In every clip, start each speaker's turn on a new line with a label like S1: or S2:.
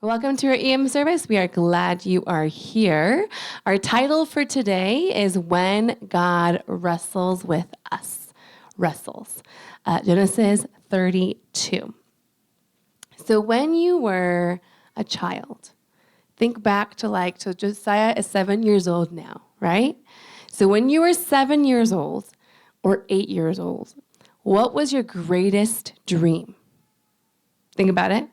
S1: Welcome to our EM service. We are glad you are here. Our title for today is When God Wrestles with Us. Wrestles. Genesis 32. So when you were a child, think back to so Josiah is 7 years old now, right? So when you were 7 years old or 8 years old, what was your greatest dream? Think about it,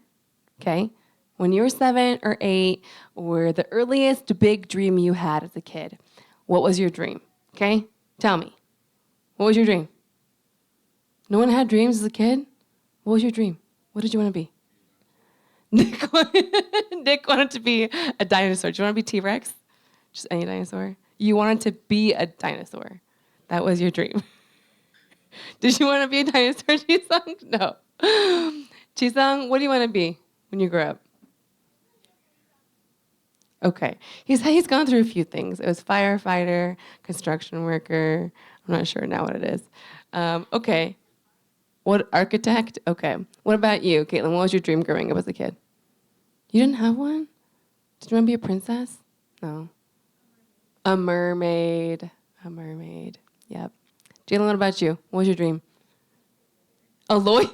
S1: okay? When you were 7 or 8, or the earliest big dream you had as a kid, what was your dream? Okay? Tell me. What was your dream? No one had dreams as a kid? What was your dream? What did you want to be? Nick wanted to be a dinosaur. Do you want to be T-Rex? Just any dinosaur? You wanted to be a dinosaur. That was your dream. Did you want to be a dinosaur, Chisung? No. Chisung, what do you want to be when you grow up? Okay. He's gone through a few things. It was firefighter, construction worker. I'm not sure now what it is. Okay. What, architect? Okay. What about you, Caitlin? What was your dream growing up as a kid? You didn't have one? Did you want to be a princess? No. A mermaid. A mermaid. Yep. Jalen, what about you? What was your dream? A lawyer?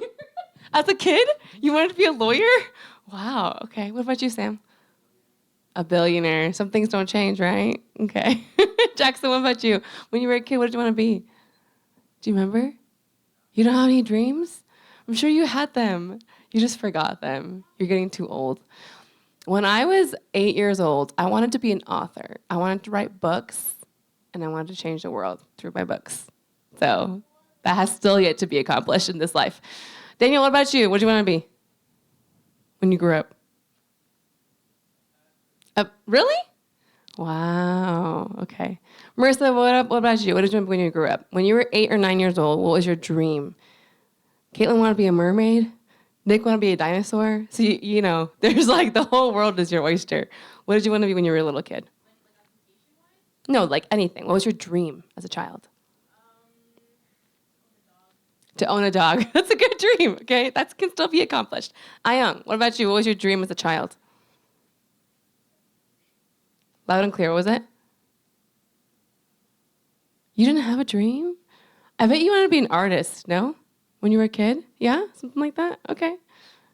S1: As a kid? You wanted to be a lawyer? Wow. Okay. What about you, Sam? A billionaire. Some things don't change, right? Okay. Jackson, what about you? When you were a kid, what did you want to be? Do you remember? You don't have any dreams? I'm sure you had them. You just forgot them. You're getting too old. When I was 8 years old, I wanted to be an author. I wanted to write books, and I wanted to change the world through my books. So that has still yet to be accomplished in this life. Daniel, what about you? What do you want to be when you grew up? Really? Wow. Okay. Marissa, what about you? What did you want when you grew up? When you were 8 or 9 years old, what was your dream? Caitlin wanted to be a mermaid. Nick wanted to be a dinosaur. So, you know, there's the whole world is your oyster. What did you want to be when you were a little kid? No, anything. What was your dream as a child? To own a dog. That's a good dream, okay? That can still be accomplished. Ayang, what about you? What was your dream as a child? Loud and clear, what was it? You didn't have a dream? I bet you wanted to be an artist, no? When you were a kid? Yeah? Something like that? Okay.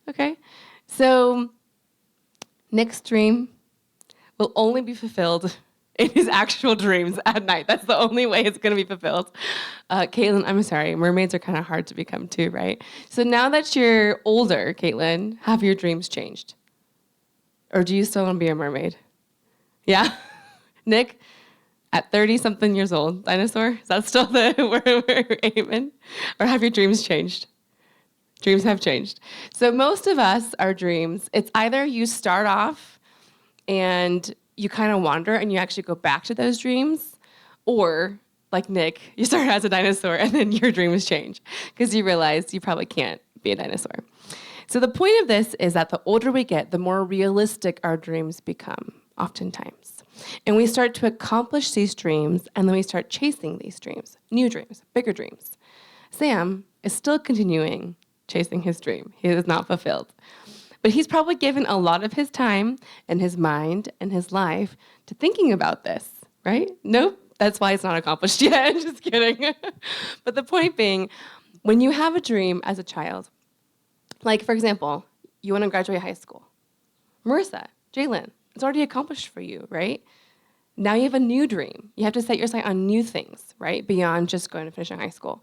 S1: Okay. So, Nick's dream will only be fulfilled in his actual dreams at night. That's the only way it's going to be fulfilled. Caitlin, I'm sorry. Mermaids are kind of hard to become too, right? So now that you're older, Caitlin, have your dreams changed? Or do you still want to be a mermaid? Yeah? Nick, at 30-something years old, dinosaur? Is that still where we're aiming? Or have your dreams changed? Dreams have changed. So most of us, our dreams, it's either you start off and you kind of wander and you actually go back to those dreams, or like Nick, you start as a dinosaur and then your dreams change because you realize you probably can't be a dinosaur. So the point of this is that the older we get, the more realistic our dreams become, oftentimes. And we start to accomplish these dreams, and then we start chasing these dreams, new dreams, bigger dreams. Sam is still continuing chasing his dream. He is not fulfilled. But he's probably given a lot of his time and his mind and his life to thinking about this, right? Nope, that's why it's not accomplished yet. Just kidding. But the point being, when you have a dream as a child, like, for example, you want to graduate high school. Marissa, Jalen, it's already accomplished for you, right? Now you have a new dream. You have to set your sight on new things, right? Beyond just going to finishing high school.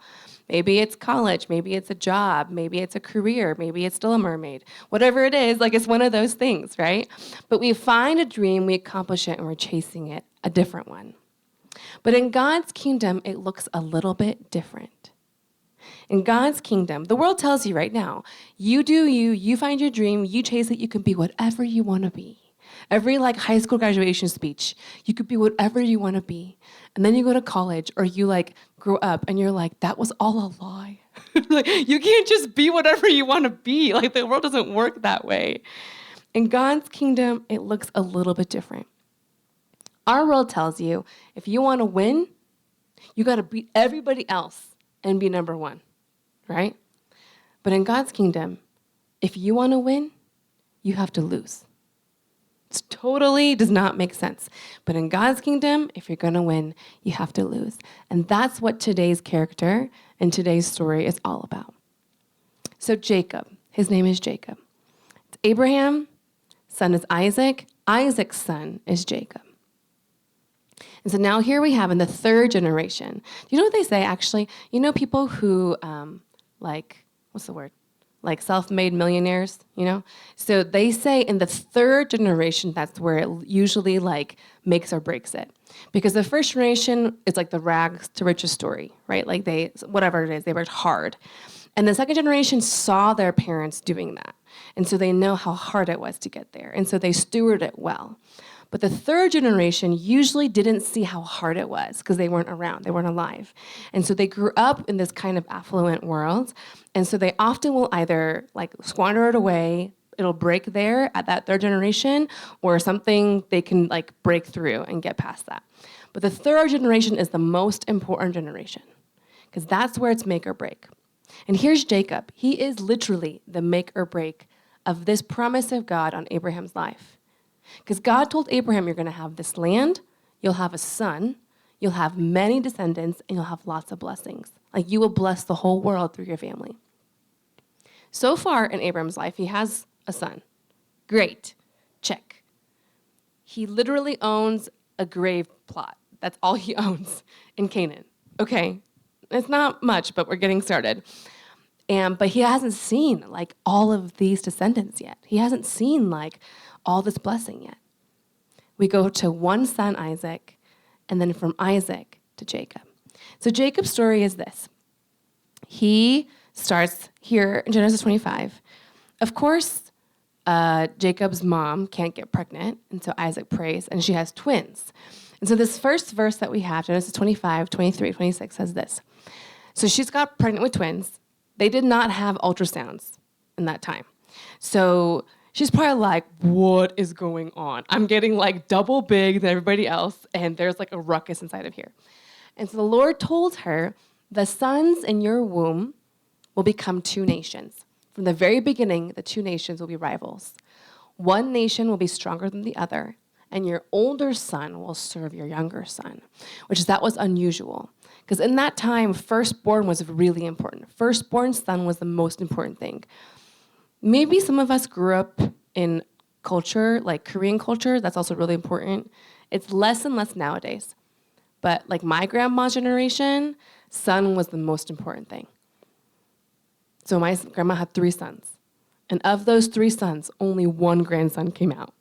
S1: Maybe it's college. Maybe it's a job. Maybe it's a career. Maybe it's still a mermaid. Whatever it is, it's one of those things, right? But we find a dream, we accomplish it, and we're chasing it, a different one. But in God's kingdom, it looks a little bit different. In God's kingdom, the world tells you right now, you do you find your dream, you chase it, you can be whatever you want to be. Every high school graduation speech, you could be whatever you want to be. And then you go to college or you grow up and you're like, that was all a lie. You can't just be whatever you want to be. The world doesn't work that way. In God's kingdom, it looks a little bit different. Our world tells you if you want to win, you got to beat everybody else and be number one, right? But in God's kingdom, if you want to win, you have to lose. totally does not make sense. But in God's kingdom, if you're going to win, you have to lose. And that's what today's character and today's story is all about. So Jacob, his name is Jacob. It's Abraham, son is Isaac. Isaac's son is Jacob. And so now here we have in the third generation. Do you know what they say, actually? You know people who, what's the word? Like self-made millionaires, you know? So they say in the third generation, that's where it usually like makes or breaks it. Because the first generation is like the rags to riches story, right? Like whatever it is, they worked hard. And the second generation saw their parents doing that. And so they know how hard it was to get there. And so they stewarded it well. But the third generation usually didn't see how hard it was because they weren't around, they weren't alive. And so they grew up in this kind of affluent world. And so they often will either like squander it away, it'll break there at that third generation, or something they can like break through and get past that. But the third generation is the most important generation because that's where it's make or break. And here's Jacob. He is literally the make or break of this promise of God on Abraham's life. Because God told Abraham, you're going to have this land, you'll have a son, you'll have many descendants, and you'll have lots of blessings. Like you will bless the whole world through your family. So far in Abraham's life, he has a son. Great. Check. He literally owns a grave plot. That's all he owns in Canaan. Okay. It's not much, but we're getting started. But he hasn't seen like all of these descendants yet. He hasn't seen like all this blessing yet. We go to one son, Isaac, and then from Isaac to Jacob. So Jacob's story is this. He starts here in Genesis 25. Of course, Jacob's mom can't get pregnant, and so Isaac prays, and she has twins. And so this first verse that we have, Genesis 25, 23, 26, says this. So she's got pregnant with twins. They did not have ultrasounds in that time. So she's probably like, what is going on? I'm getting like double big than everybody else, and there's like a ruckus inside of here. And so the Lord told her, the sons in your womb will become two nations. From the very beginning, the two nations will be rivals. One nation will be stronger than the other, and your older son will serve your younger son, that was unusual. Because in that time, firstborn was really important. Firstborn son was the most important thing. Maybe some of us grew up in culture, like Korean culture, that's also really important. It's less and less nowadays. But like my grandma's generation, son was the most important thing. So my grandma had 3 sons. And of those 3 sons, only 1 grandson came out,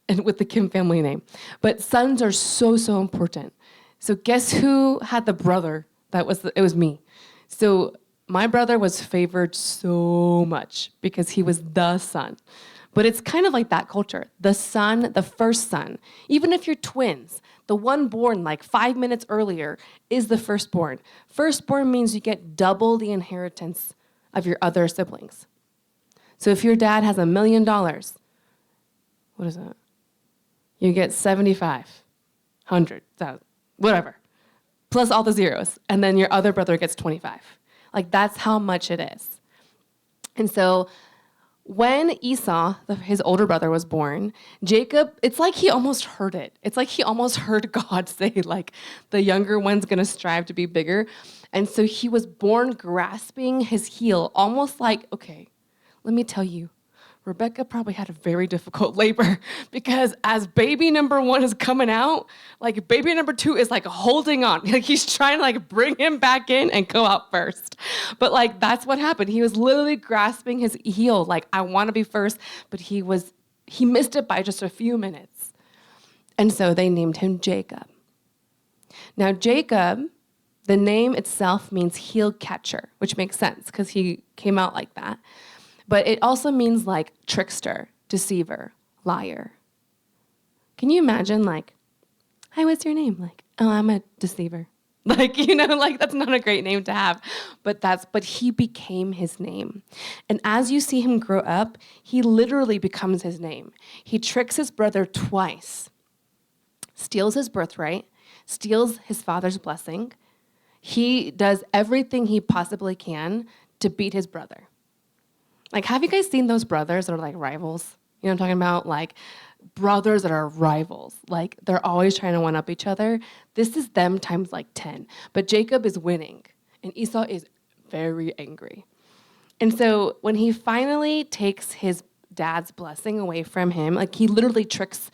S1: and with the Kim family name. But sons are so, so important. So guess who had the brother? It was me. So my brother was favored so much because he was the son. But it's kind of like that culture. The son, the first son, even if you're twins, the one born like 5 minutes earlier is the firstborn. Firstborn means you get double the inheritance of your other siblings. So if your dad has $1 million, what is that? You get 75, 100, 1,000, whatever, plus all the zeros. And then your other brother gets 25. Like that's how much it is. And so when Esau, his older brother, was born, Jacob, it's like he almost heard it. It's like he almost heard God say, like, the younger one's going to strive to be bigger. And so he was born grasping his heel, almost like, okay, let me tell you, Rebecca probably had a very difficult labor because as baby number 1 is coming out, like baby number 2 is like holding on. Like he's trying to like bring him back in and go out first. But like that's what happened. He was literally grasping his heel like I want to be first, but he missed it by just a few minutes. And so they named him Jacob. Now Jacob, the name itself means heel catcher, which makes sense because he came out like that. But it also means like trickster, deceiver, liar. Can you imagine like, hi, what's your name? Like, oh, I'm a deceiver. Like, like that's not a great name to have. But he became his name. And as you see him grow up, he literally becomes his name. He tricks his brother twice, steals his birthright, steals his father's blessing. He does everything he possibly can to beat his brother. Like, have you guys seen those brothers that are like rivals? You know what I'm talking about? Like brothers that are rivals. Like they're always trying to one up each other. This is them times like 10. But Jacob is winning and Esau is very angry. And so when he finally takes his dad's blessing away from him, like he literally tricks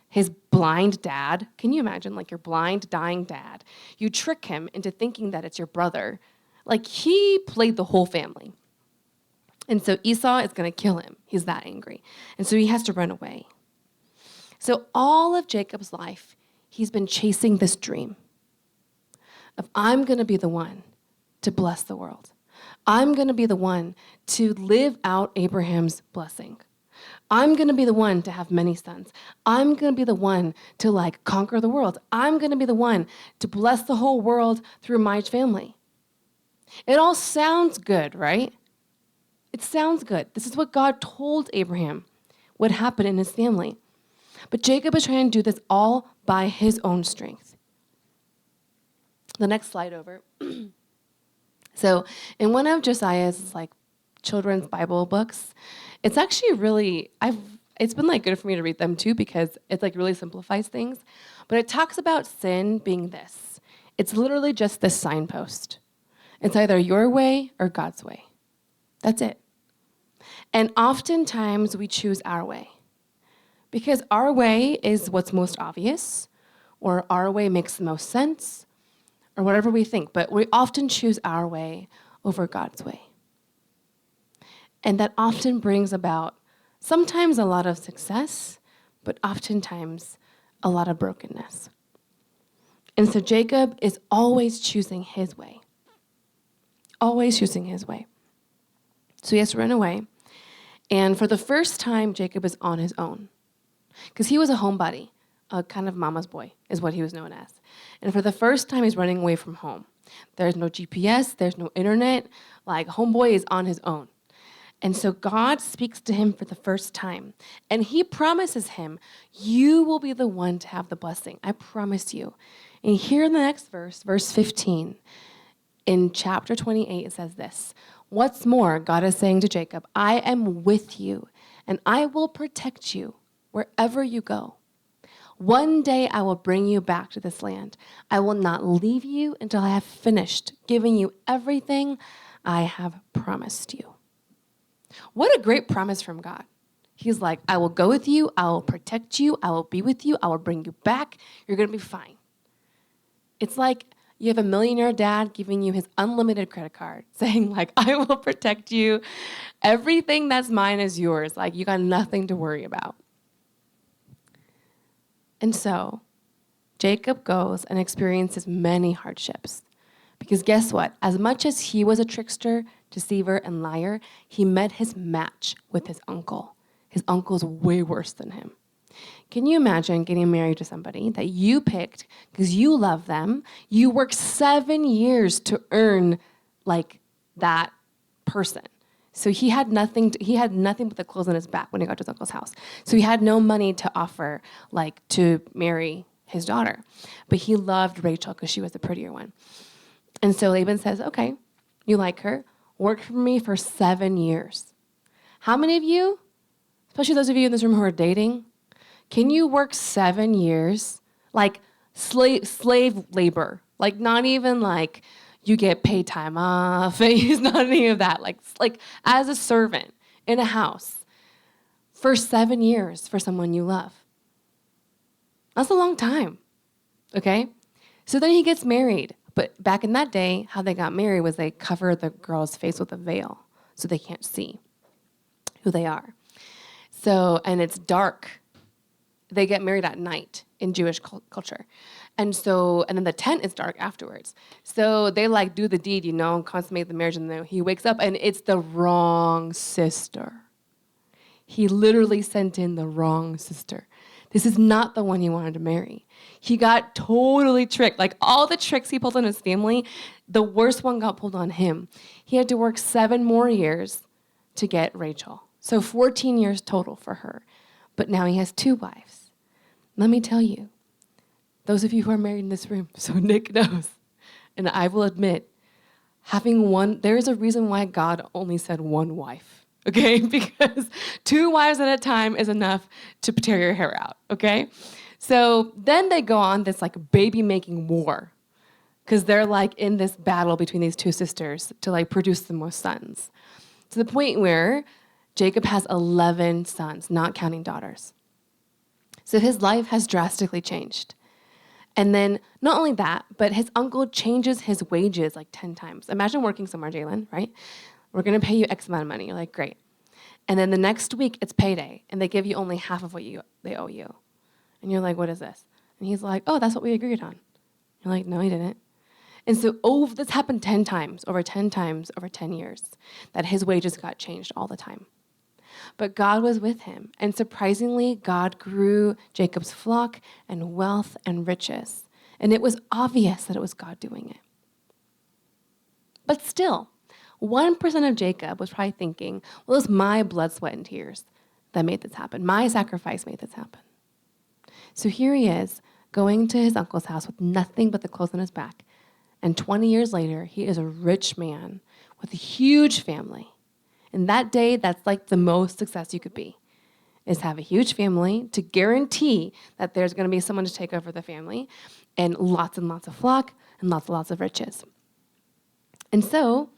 S1: his blind dad. Can you imagine, like your blind, dying dad? You trick him into thinking that it's your brother. Like he played the whole family. And so Esau is going to kill him. He's that angry. And so he has to run away. So all of Jacob's life, he's been chasing this dream of I'm going to be the one to bless the world. I'm going to be the one to live out Abraham's blessing. I'm going to be the one to have many sons. I'm going to be the one to like conquer the world. I'm going to be the one to bless the whole world through my family. It all sounds good, right? It sounds good. This is what God told Abraham would happen in his family. But Jacob is trying to do this all by his own strength. The next slide over. So in one of Josiah's like children's Bible books, it's actually really, it's been like good for me to read them too because it like really simplifies things. But it talks about sin being this. It's literally just this signpost. It's either your way or God's way. That's it. And oftentimes we choose our way because our way is what's most obvious or our way makes the most sense or whatever we think. But we often choose our way over God's way. And that often brings about sometimes a lot of success, but oftentimes a lot of brokenness. And so Jacob is always choosing his way. Always choosing his way. So he has to run away. And for the first time, Jacob is on his own. Because he was a homebody, a kind of mama's boy is what he was known as. And for the first time, he's running away from home. There's no GPS, there's no internet. Like, homeboy is on his own. And so God speaks to him for the first time. And he promises him, you will be the one to have the blessing. I promise you. And here in the next verse, verse 15, in chapter 28, it says this. What's more, God is saying to Jacob, I am with you, and I will protect you wherever you go. One day I will bring you back to this land. I will not leave you until I have finished giving you everything I have promised you. What a great promise from God. He's like, I will go with you. I will protect you. I will be with you. I will bring you back. You're going to be fine. It's like you have a millionaire dad giving you his unlimited credit card, saying like, I will protect you. Everything that's mine is yours. Like, you got nothing to worry about. And so Jacob goes and experiences many hardships. Because guess what? As much as he was a trickster, deceiver, and liar, he met his match with his uncle. His uncle's way worse than him. Can you imagine getting married to somebody that you picked because you love them? You worked 7 years to earn like that person. So he had nothing but the clothes on his back when he got to his uncle's house. So he had no money to offer like to marry his daughter. But he loved Rachel because she was the prettier one. And so Laban says, okay, you like her, work for me for 7 years. How many of you, especially those of you in this room who are dating, can you work 7 years, like slave labor, like not even like you get paid time off, it's not any of that, like as a servant in a house for 7 years for someone you love? That's a long time, okay? So then he gets married. But back in that day, how they got married was they cover the girl's face with a veil so they can't see who they are. So, and it's dark. They get married at night in Jewish culture. And then the tent is dark afterwards. So they like do the deed, consummate the marriage, and then he wakes up and it's the wrong sister. He literally sent in the wrong sister. This is not the one he wanted to marry. He got totally tricked. Like all the tricks he pulled on his family, the worst one got pulled on him. He had to work 7 more years to get Rachel. So 14 years total for her. But now he has 2 wives. Let me tell you, those of you who are married in this room, so Nick knows, and I will admit, having one, there is a reason why God only said 1 wife, okay? Because 2 wives at a time is enough to tear your hair out, okay? So then they go on this like baby-making war because they're like in this battle between these 2 sisters to like produce the most sons. To the point where Jacob has 11 sons, not counting daughters. So his life has drastically changed. And then not only that, but his uncle changes his wages like 10 times. Imagine working somewhere, Jalen, right? We're going to pay you X amount of money. You're like, great. And then the next week it's payday, and they give you only half of what they owe you. And you're like, what is this? And he's like, oh, that's what we agreed on. You're like, no, he didn't. And so this happened 10 times, over 10 times, over 10 years, that his wages got changed all the time. But God was with him, and surprisingly, God grew Jacob's flock and wealth and riches. And it was obvious that it was God doing it. But still, 1% of Jacob was probably thinking, well, it's my blood, sweat, and tears that made this happen. My sacrifice made this happen. So here he is, going to his uncle's house with nothing but the clothes on his back. And 20 years later, he is a rich man with a huge family. And that day, that's like the most success you could be, is have a huge family to guarantee that there's going to be someone to take over the family, and lots of flock and lots of riches. And so,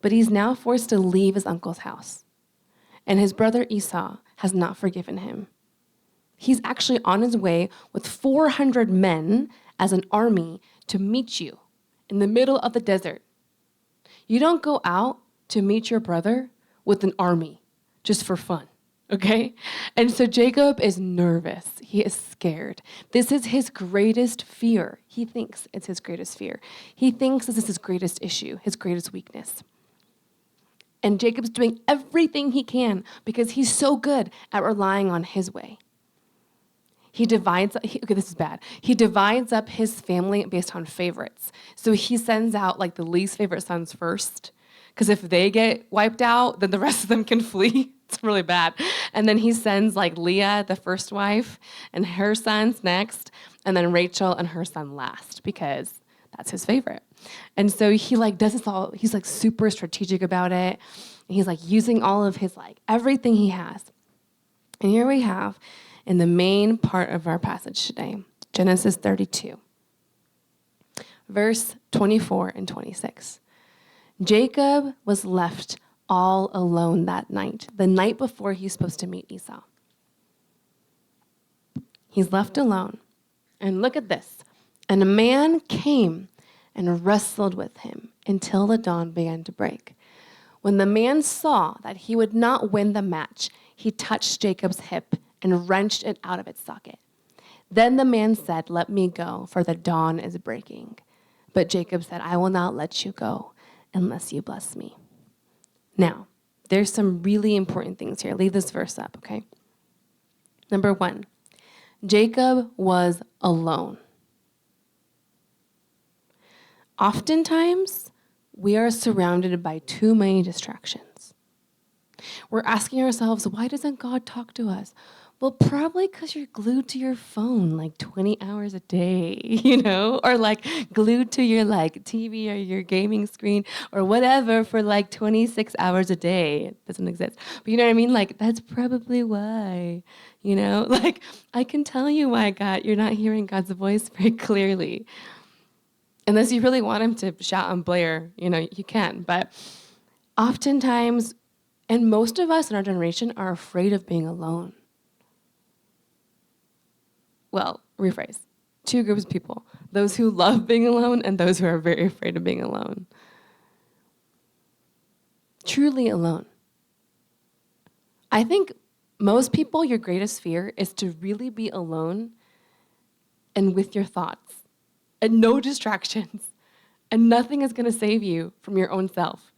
S1: but he's now forced to leave his uncle's house. And his brother Esau has not forgiven him. He's actually on his way with 400 men as an army to meet you in the middle of the desert. You don't go out to meet your brother with an army just for fun, okay? And so Jacob is nervous. He is scared. This is his greatest fear. He thinks it's his greatest fear. He thinks this is his greatest issue, his greatest weakness. And Jacob's doing everything he can because he's so good at relying on his way. This is bad. He divides up his family based on favorites. So he sends out like the least favorite sons first, because if they get wiped out, then the rest of them can flee. It's really bad. And then he sends like Leah, the first wife, and her sons next, and then Rachel and her son last, because that's his favorite. And so he like does this all, he's like super strategic about it. And he's like using all of his like everything he has. And here we have in the main part of our passage today, Genesis 32, verse 24 and 26. Jacob was left all alone that night, the night before he's supposed to meet Esau. He's left alone. And look at this. And a man came and wrestled with him until the dawn began to break. When the man saw that he would not win the match, he touched Jacob's hip and wrenched it out of its socket. Then the man said, "Let me go, for the dawn is breaking." But Jacob said, "I will not let you go unless you bless me." Now, there's some really important things here. Leave this verse up, okay? Number 1, Jacob was alone. Oftentimes, we are surrounded by too many distractions. We're asking ourselves, why doesn't God talk to us? Well, probably because you're glued to your phone like 20 hours a day, or like glued to your like TV or your gaming screen or whatever for like 26 hours a day. It doesn't exist. But you know what I mean? Like, that's probably why, like I can tell you why you're not hearing God's voice very clearly. Unless you really want him to shout and blare, you can. But oftentimes, and most of us in our generation are afraid of being alone. Well, rephrase. 2 groups of people. Those who love being alone and those who are very afraid of being alone. Truly alone. I think most people, your greatest fear is to really be alone and with your thoughts and no distractions. And nothing is going to save you from your own self,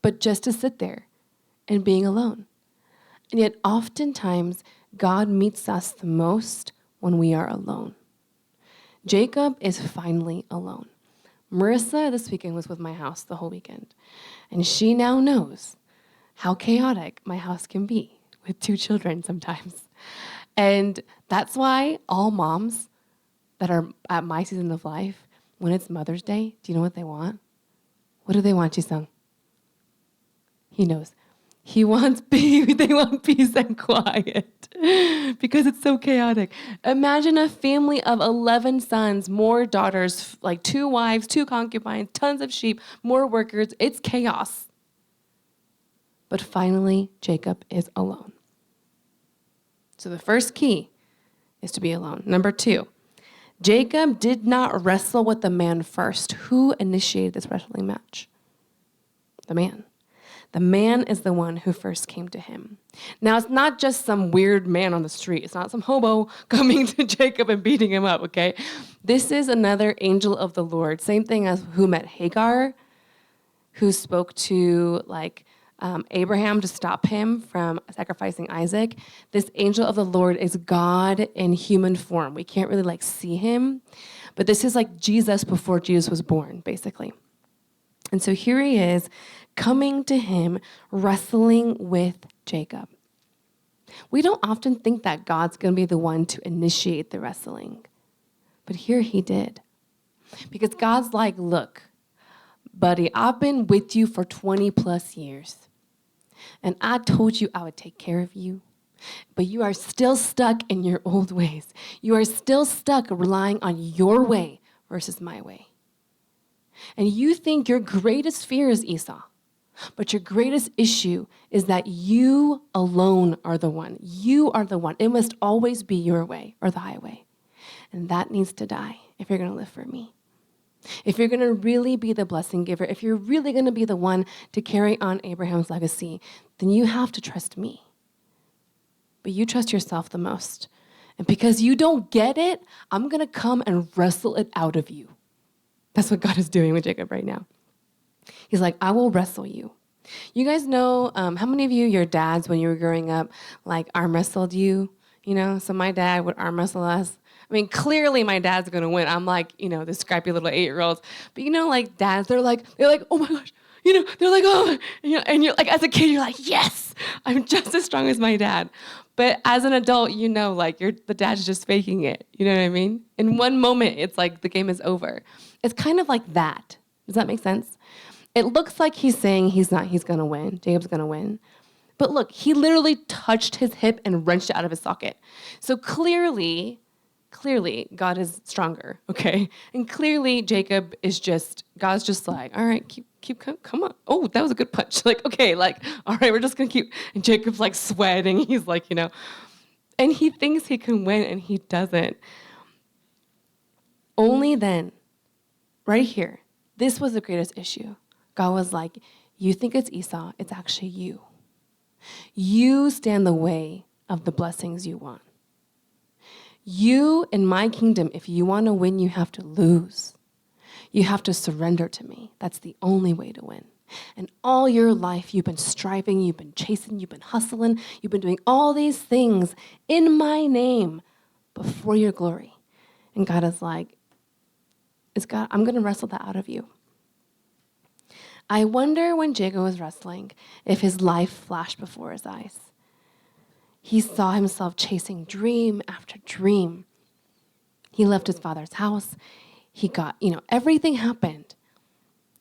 S1: but just to sit there and being alone. And yet oftentimes, God meets us the most when we are alone. Jacob is finally alone. Marissa this weekend was with my house the whole weekend, and she now knows how chaotic my house can be with 2 children sometimes. And that's why all moms that are at my season of life, when it's Mother's Day, do you know what they want? What do they want, Jisung? He knows. They want peace and quiet because it's so chaotic. Imagine a family of 11 sons, more daughters, like 2 wives, 2 concubines, tons of sheep, more workers. It's chaos. But finally, Jacob is alone. So the first key is to be alone. Number 2, Jacob did not wrestle with the man first. Who initiated this wrestling match? The man. The man is the one who first came to him. Now, it's not just some weird man on the street. It's not some hobo coming to Jacob and beating him up, okay? This is another angel of the Lord. Same thing as who met Hagar, who spoke to Abraham to stop him from sacrificing Isaac. This angel of the Lord is God in human form. We can't really see him, but this is like Jesus before Jesus was born, basically. And so here he is, coming to him, wrestling with Jacob. We don't often think that God's going to be the one to initiate the wrestling. But here he did. Because God's like, look, buddy, I've been with you for 20 plus years. And I told you I would take care of you. But you are still stuck in your old ways. You are still stuck relying on your way versus my way. And you think your greatest fear is Esau. But your greatest issue is that you alone are the one. You are the one. It must always be your way or the highway. And that needs to die if you're going to live for me. If you're going to really be the blessing giver, if you're really going to be the one to carry on Abraham's legacy, then you have to trust me. But you trust yourself the most. And because you don't get it, I'm going to come and wrestle it out of you. That's what God is doing with Jacob right now. He's like, I will wrestle you. You guys know, how many of you, your dads, when you were growing up, arm wrestled you? So my dad would arm wrestle us. I mean, clearly my dad's going to win. I'm the scrappy little 8-year-olds. But dads, they're like, oh my gosh. They're like, oh, and you're as a kid, you're like, yes, I'm just as strong as my dad. But as an adult, the dad's just faking it. You know what I mean? In one moment, it's like the game is over. It's kind of like that. Does that make sense? It looks like he's saying he's going to win. Jacob's going to win. But look, he literally touched his hip and wrenched it out of his socket. So clearly, God is stronger, okay? And clearly, God's just like, all right, come on. Oh, that was a good punch. Okay, all right, we're just going to keep. And Jacob's sweating. He's and he thinks he can win, and he doesn't. Only then, right here, this was the greatest issue. God was like, you think it's Esau, it's actually you. You stand in the way of the blessings you want. You, in my kingdom, if you want to win, you have to lose. You have to surrender to me. That's the only way to win. And all your life, you've been striving, you've been chasing, you've been hustling, you've been doing all these things in my name before your glory. And God is like, I'm going to wrestle that out of you. I wonder when Jacob was wrestling if his life flashed before his eyes. He saw himself chasing dream after dream. He left his father's house. He got, everything happened.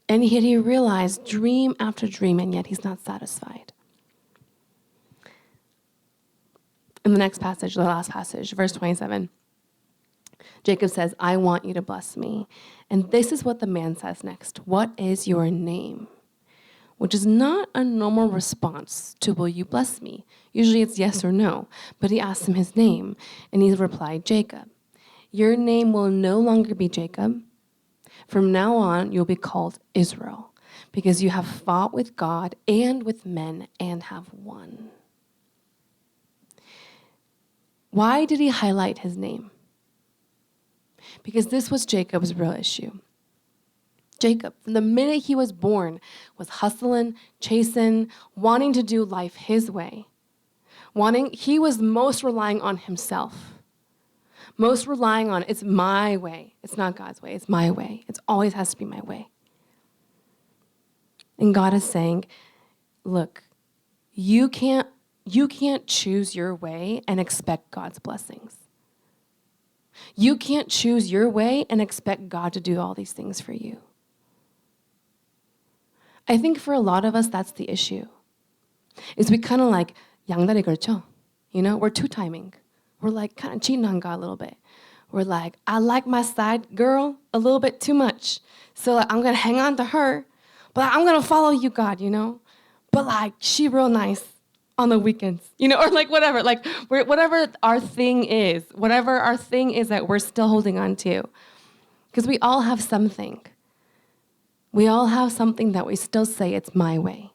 S1: And yet he realized dream after dream, and yet he's not satisfied. In the next passage, the last passage, verse 27, Jacob says, I want you to bless me. And this is what the man says next. What is your name? Which is not a normal response to, will you bless me? Usually it's yes or no. But he asked him his name, and he replied, Jacob. Your name will no longer be Jacob. From now on, you'll be called Israel, because you have fought with God and with men and have won. Why did he highlight his name? Because this was Jacob's real issue. Jacob, from the minute he was born, was hustling, chasing, wanting to do life his way. He was most relying on himself. Most relying on, it's my way. It's not God's way, it's my way. It always has to be my way. And God is saying, look, you can't choose your way and expect God's blessings. You can't choose your way and expect God to do all these things for you. I think for a lot of us, that's the issue. is we kind of like 양다리 걸쳐. You know, we're two-timing. We're like kind of cheating on God a little bit. We're like, I like my side girl a little bit too much. So like, I'm going to hang on to her, but I'm going to follow you, God, you know? But like, she real nice on the weekends, you know, or like whatever. Like, whatever our thing is that we're still holding on to. Because we all have something. We all have something that we still say, it's my way.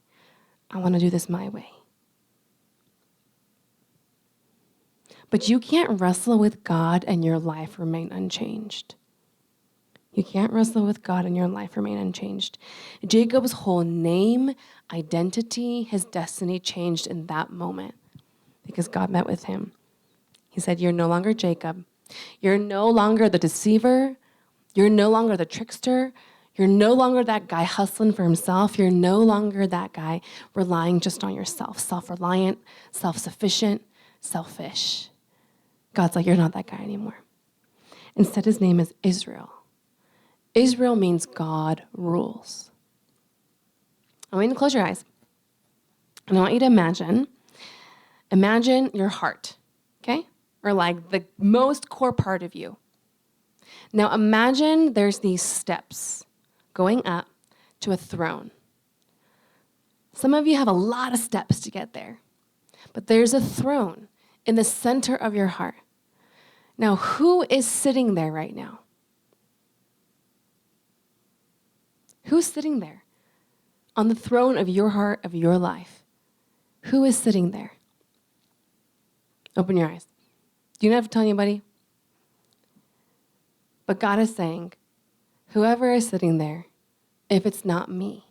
S1: I want to do this my way. But you can't wrestle with God and your life remain unchanged. You can't wrestle with God and your life remain unchanged. Jacob's whole name, identity, his destiny changed in that moment because God met with him. He said, you're no longer Jacob. You're no longer the deceiver. You're no longer the trickster. You're no longer that guy hustling for himself. You're no longer that guy relying just on yourself, self-reliant, self-sufficient, selfish. God's like, you're not that guy anymore. Instead, his name is Israel. Israel means God rules. I want you to close your eyes. And I want you to imagine your heart, okay? Or like the most core part of you. Now imagine there's these steps going up to a throne. Some of you have a lot of steps to get there, but there's a throne in the center of your heart. Now, who is sitting there right now? Who's sitting there on the throne of your heart, of your life? Who is sitting there? Open your eyes. Do you not have to tell anybody? But God is saying, whoever is sitting there, if it's not me,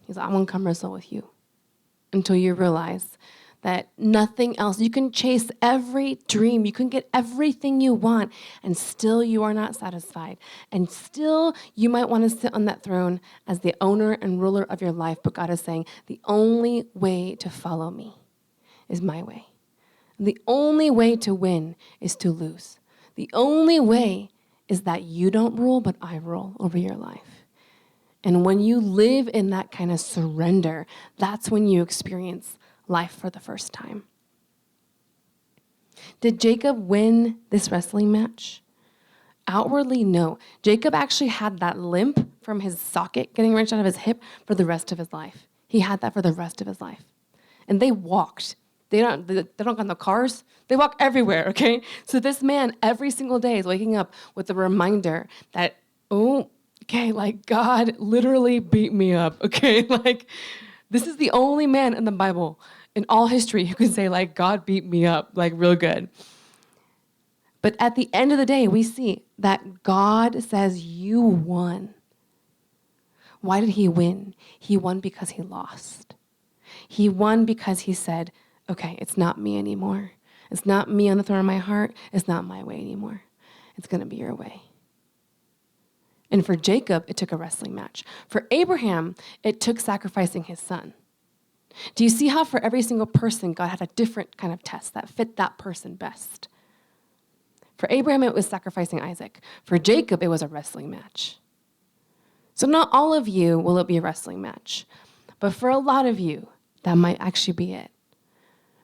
S1: he's like, I'm going to come wrestle with you until you realize that nothing else, you can chase every dream, you can get everything you want, and still you are not satisfied. And still you might want to sit on that throne as the owner and ruler of your life, but God is saying, the only way to follow me is my way. The only way to win is to lose. The only way is that you don't rule, but I rule over your life. And when you live in that kind of surrender, that's when you experience life for the first time. Did Jacob win this wrestling match? Outwardly, no. Jacob actually had that limp from his socket getting wrenched out of his hip for the rest of his life. He had that for the rest of his life. And they walked. They don't got no cars. They walk everywhere, okay? So this man every single day is waking up with the reminder that, oh, okay, like God literally beat me up, okay? Like this is the only man in the Bible in all history who can say like God beat me up like real good. But at the end of the day, we see that God says you won. Why did he win? He won because he lost. He won because he said, okay, it's not me anymore. It's not me on the throne of my heart. It's not my way anymore. It's going to be your way. And for Jacob, it took a wrestling match. For Abraham, it took sacrificing his son. Do you see how for every single person, God had a different kind of test that fit that person best? For Abraham, it was sacrificing Isaac. For Jacob, it was a wrestling match. So not all of you will it be a wrestling match. But for a lot of you, that might actually be it.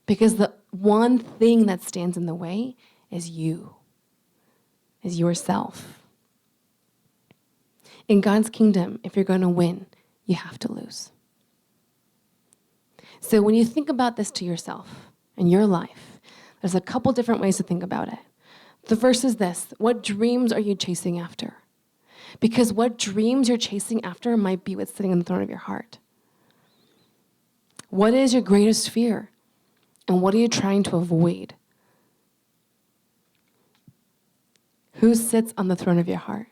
S1: Because the one thing that stands in the way is you, is yourself. In God's kingdom, if you're going to win, you have to lose. So when you think about this to yourself and your life, there's a couple different ways to think about it. The first is this: what dreams are you chasing after? Because what dreams you're chasing after might be what's sitting on the throne of your heart. What is your greatest fear? And what are you trying to avoid? Who sits on the throne of your heart?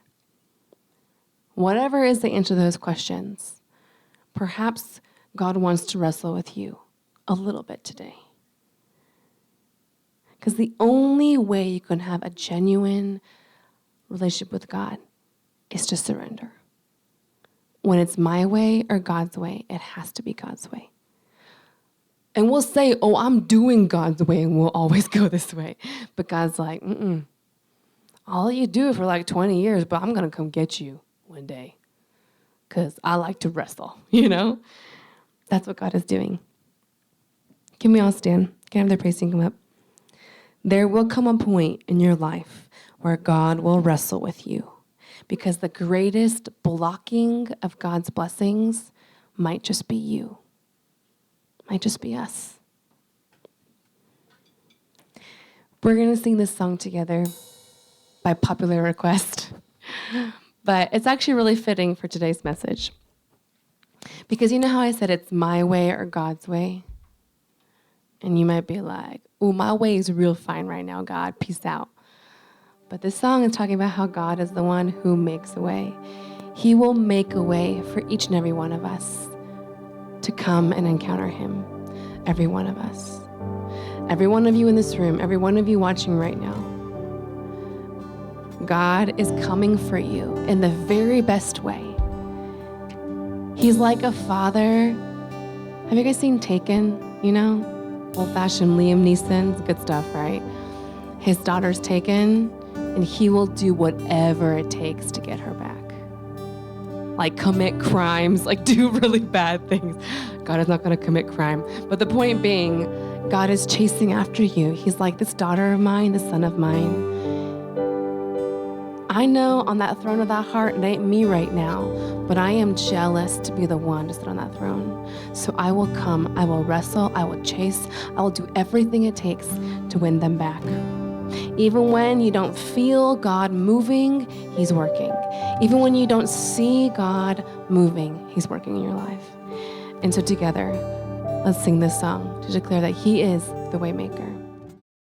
S1: Whatever is the answer to those questions, perhaps God wants to wrestle with you a little bit today. Because the only way you can have a genuine relationship with God is to surrender. When it's my way or God's way, it has to be God's way. And we'll say, oh, I'm doing God's way, and we'll always go this way. But God's like, I'll let you do it for like 20 years, but I'm going to come get you one day because I like to wrestle, you know? That's what God is doing. Can we all stand? Can I have the praise team come up? There will come a point in your life where God will wrestle with you, because the greatest blocking of God's blessings might just be you. Might just be us. We're going to sing this song together by popular request, but it's actually really fitting for today's message. Because you know how I said it's my way or God's way? And you might be like, oh, my way is real fine right now, God, peace out. But this song is talking about how God is the one who makes a way. He will make a way for each and every one of us to come and encounter him. Every one of us. Every one of you in this room, every one of you watching right now. God is coming for you in the very best way. He's like a father. Have you guys seen Taken? You know, old-fashioned Liam Neeson's good stuff, right? His daughter's taken, and he will do whatever it takes to get her back. Like commit crimes, like do really bad things. God is not going to commit crime. But the point being, God is chasing after you. He's like, this daughter of mine, this son of mine. I know on that throne of that heart, it ain't me right now, but I am jealous to be the one to sit on that throne. So I will come, I will wrestle, I will chase, I will do everything it takes to win them back. Even when you don't feel God moving, he's working. Even when you don't see God moving, he's working in your life. And so together, let's sing this song to declare that he is the way maker.